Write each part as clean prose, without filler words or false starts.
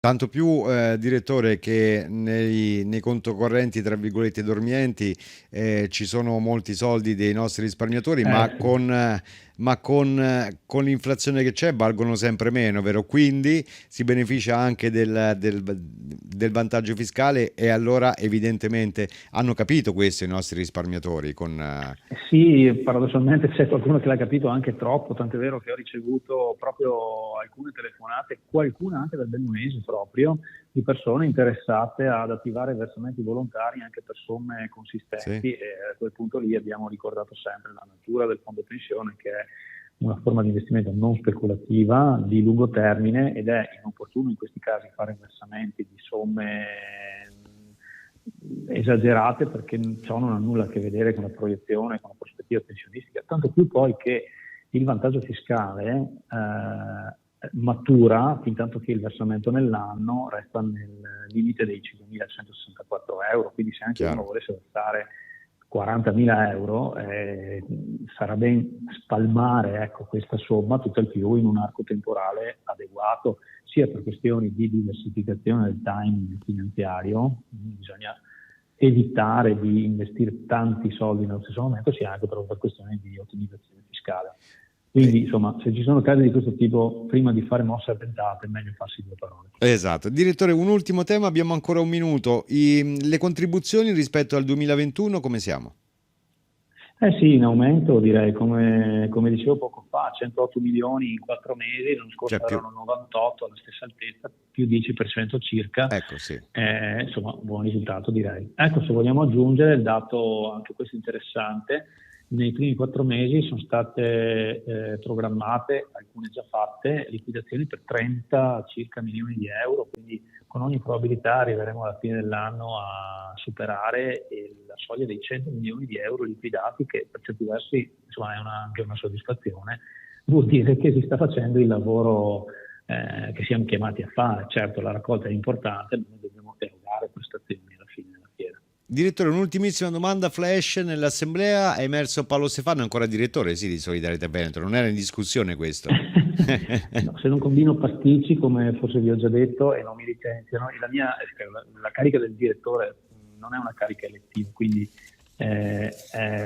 Tanto più, direttore, che nei conto correnti, tra virgolette, dormienti, ci sono molti soldi dei nostri risparmiatori, Sì. con l'inflazione che c'è valgono sempre meno, vero? Quindi si beneficia anche del vantaggio fiscale e allora evidentemente hanno capito questo i nostri risparmiatori Sì, paradossalmente c'è qualcuno che l'ha capito anche troppo, tant'è vero che ho ricevuto proprio alcune telefonate, qualcuna anche dal Bellunese proprio, di persone interessate ad attivare versamenti volontari anche per somme Sì, consistenti, e a quel punto lì abbiamo ricordato sempre la natura del fondo pensione, che è una forma di investimento non speculativa, di lungo termine, ed è inopportuno in questi casi fare versamenti di somme esagerate, perché ciò non ha nulla a che vedere con la proiezione, con la prospettiva pensionistica, tanto più poi che il vantaggio fiscale matura fin tanto che il versamento nell'anno resta nel limite dei 5.164 euro, quindi se anche uno chiaro. volesse versare 40.000 euro, sarà ben spalmare, ecco, questa somma tutto il più in un arco temporale adeguato, sia per questioni di diversificazione del timing finanziario, bisogna evitare di investire tanti soldi nello stesso momento, sia anche per questioni di ottimizzazione fiscale. Eh, Quindi, insomma, se ci sono casi di questo tipo, prima di fare mosse avventate, è meglio farsi due parole. esatto. Direttore, un ultimo tema, abbiamo ancora un minuto. Le contribuzioni rispetto al 2021, come siamo? Eh sì, in aumento direi, come dicevo poco fa, 108 milioni in 4 mesi, l'anno Cioè scorso più, erano 98 alla stessa altezza, più 10% circa, ecco sì. insomma buon risultato direi. Ecco, se vogliamo aggiungere il dato, anche questo interessante, nei primi 4 mesi sono state programmate, alcune già fatte, liquidazioni per 30 circa milioni di euro, quindi con ogni probabilità arriveremo alla fine dell'anno a superare la soglia dei 100 milioni di euro liquidati, che per certi versi insomma, è anche una soddisfazione. Vuol dire che si sta facendo il lavoro che siamo chiamati a fare. Certo, la raccolta è importante, ma noi dobbiamo erogare prestazioni alla fine della fiera. Direttore, un'ultimissima domanda flash. Nell'assemblea è emerso Paolo Stefano, ancora direttore, sì, di Solidarietà Veneto. Non era in discussione questo. No, se non combino pasticci, come forse vi ho già detto, e non mi licenziano, la carica del direttore non è una carica elettiva, quindi è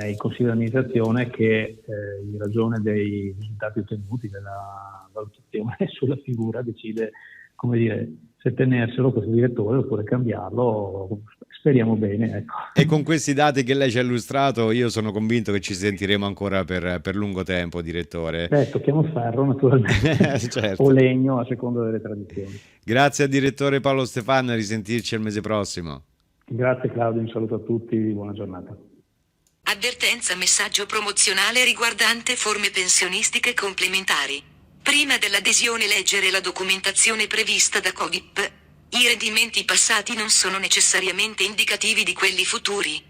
il consiglio di amministrazione che, in ragione dei risultati ottenuti, della valutazione sulla figura, decide, come dire, se tenerselo questo direttore oppure cambiarlo. Speriamo bene, ecco. E con questi dati che lei ci ha illustrato, io sono convinto che ci sentiremo ancora per lungo tempo, direttore. Tocchiamo ferro naturalmente, o Certo. legno a seconda delle tradizioni. Grazie al direttore Paolo Stefano, a risentirci il mese prossimo. Grazie Claudio, un saluto a tutti, buona giornata. Avvertenza, messaggio promozionale riguardante forme pensionistiche complementari. Prima dell'adesione leggere la documentazione prevista da Codip. I rendimenti passati non sono necessariamente indicativi di quelli futuri.